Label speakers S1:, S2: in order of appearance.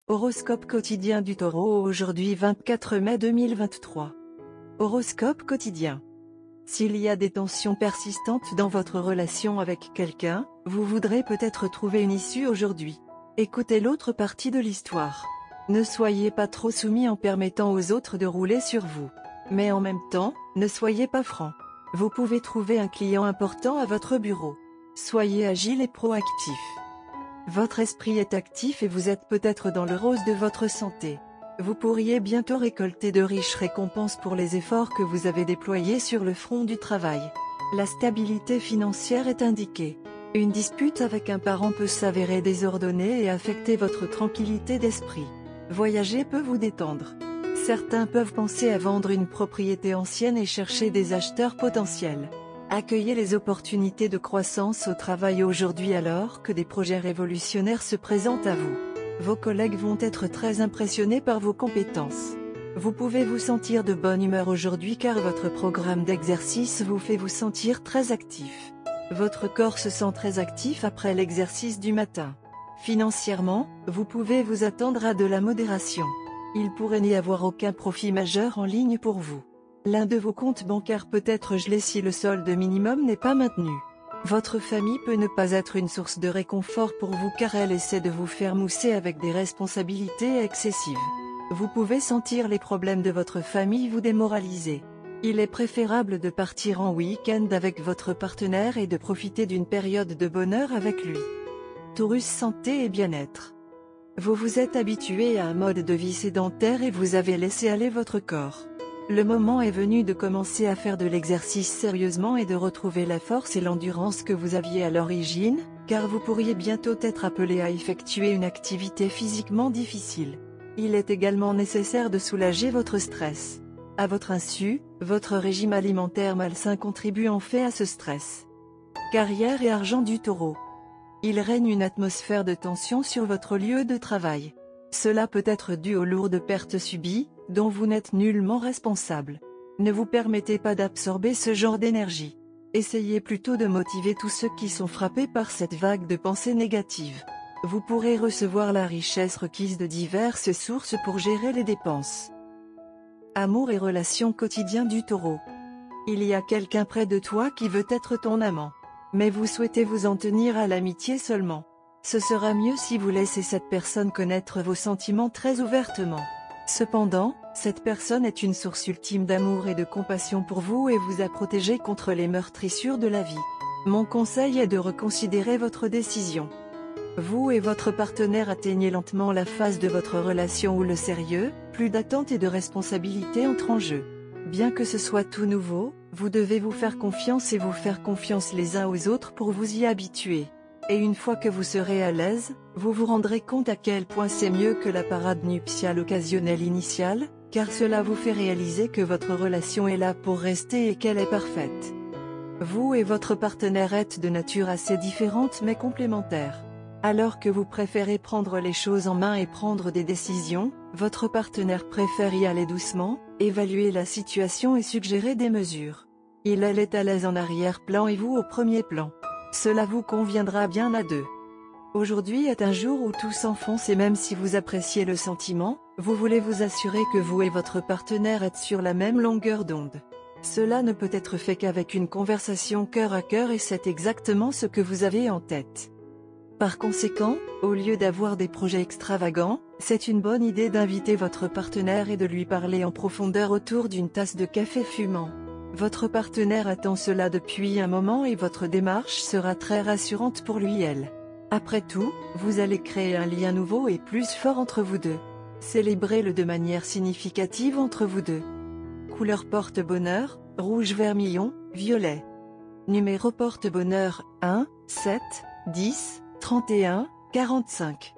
S1: Horoscope quotidien du Taureau aujourd'hui 24 mai 2023. Horoscope quotidien. S'il y a des tensions persistantes dans votre relation avec quelqu'un, vous voudrez peut-être trouver une issue aujourd'hui. Écoutez l'autre partie de l'histoire. Ne soyez pas trop soumis en permettant aux autres de rouler sur vous. Mais en même temps, ne soyez pas franc. Vous pouvez trouver un client important à votre bureau. Soyez agile et proactif. Votre esprit est actif et vous êtes peut-être dans le rose de votre santé. Vous pourriez bientôt récolter de riches récompenses pour les efforts que vous avez déployés sur le front du travail. La stabilité financière est indiquée. Une dispute avec un parent peut s'avérer désordonnée et affecter votre tranquillité d'esprit. Voyager peut vous détendre. Certains peuvent penser à vendre une propriété ancienne et chercher des acheteurs potentiels. Accueillez les opportunités de croissance au travail aujourd'hui alors que des projets révolutionnaires se présentent à vous. Vos collègues vont être très impressionnés par vos compétences. Vous pouvez vous sentir de bonne humeur aujourd'hui car votre programme d'exercice vous fait vous sentir très actif. Votre corps se sent très actif après l'exercice du matin. Financièrement, vous pouvez vous attendre à de la modération. Il pourrait n'y avoir aucun profit majeur en ligne pour vous. L'un de vos comptes bancaires peut être gelé si le solde minimum n'est pas maintenu. Votre famille peut ne pas être une source de réconfort pour vous car elle essaie de vous faire mousser avec des responsabilités excessives. Vous pouvez sentir les problèmes de votre famille vous démoraliser. Il est préférable de partir en week-end avec votre partenaire et de profiter d'une période de bonheur avec lui. Taurus santé et bien-être. Vous vous êtes habitué à un mode de vie sédentaire et vous avez laissé aller votre corps. Le moment est venu de commencer à faire de l'exercice sérieusement et de retrouver la force et l'endurance que vous aviez à l'origine, car vous pourriez bientôt être appelé à effectuer une activité physiquement difficile. Il est également nécessaire de soulager votre stress. À votre insu, votre régime alimentaire malsain contribue en fait à ce stress. Carrière et argent du Taureau. Il règne une atmosphère de tension sur votre lieu de travail. Cela peut être dû aux lourdes pertes subies, dont vous n'êtes nullement responsable. Ne vous permettez pas d'absorber ce genre d'énergie. Essayez plutôt de motiver tous ceux qui sont frappés par cette vague de pensées négatives. Vous pourrez recevoir la richesse requise de diverses sources pour gérer les dépenses. Amour et relations quotidiens du Taureau. Il y a quelqu'un près de toi qui veut être ton amant. Mais vous souhaitez vous en tenir à l'amitié seulement. Ce sera mieux si vous laissez cette personne connaître vos sentiments très ouvertement. Cependant, cette personne est une source ultime d'amour et de compassion pour vous et vous a protégé contre les meurtrissures de la vie. Mon conseil est de reconsidérer votre décision. Vous et votre partenaire atteignez lentement la phase de votre relation où le sérieux, plus d'attente et de responsabilité entrent en jeu. Bien que ce soit tout nouveau, vous devez vous faire confiance et vous faire confiance les uns aux autres pour vous y habituer. Et une fois que vous serez à l'aise, vous vous rendrez compte à quel point c'est mieux que la parade nuptiale occasionnelle initiale, car cela vous fait réaliser que votre relation est là pour rester et qu'elle est parfaite. Vous et votre partenaire êtes de nature assez différente mais complémentaires. Alors que vous préférez prendre les choses en main et prendre des décisions, votre partenaire préfère y aller doucement, évaluer la situation et suggérer des mesures. Elle est à l'aise en arrière-plan et vous au premier plan. Cela vous conviendra bien à deux. Aujourd'hui est un jour où tout s'enfonce et même si vous appréciez le sentiment, vous voulez vous assurer que vous et votre partenaire êtes sur la même longueur d'onde. Cela ne peut être fait qu'avec une conversation cœur à cœur et c'est exactement ce que vous avez en tête. Par conséquent, au lieu d'avoir des projets extravagants, c'est une bonne idée d'inviter votre partenaire et de lui parler en profondeur autour d'une tasse de café fumant. Votre partenaire attend cela depuis un moment et votre démarche sera très rassurante pour lui et elle. Après tout, vous allez créer un lien nouveau et plus fort entre vous deux. Célébrez-le de manière significative entre vous deux. Couleur porte-bonheur, rouge vermillon, violet. Numéro porte-bonheur, 1, 7, 10, 31, 45.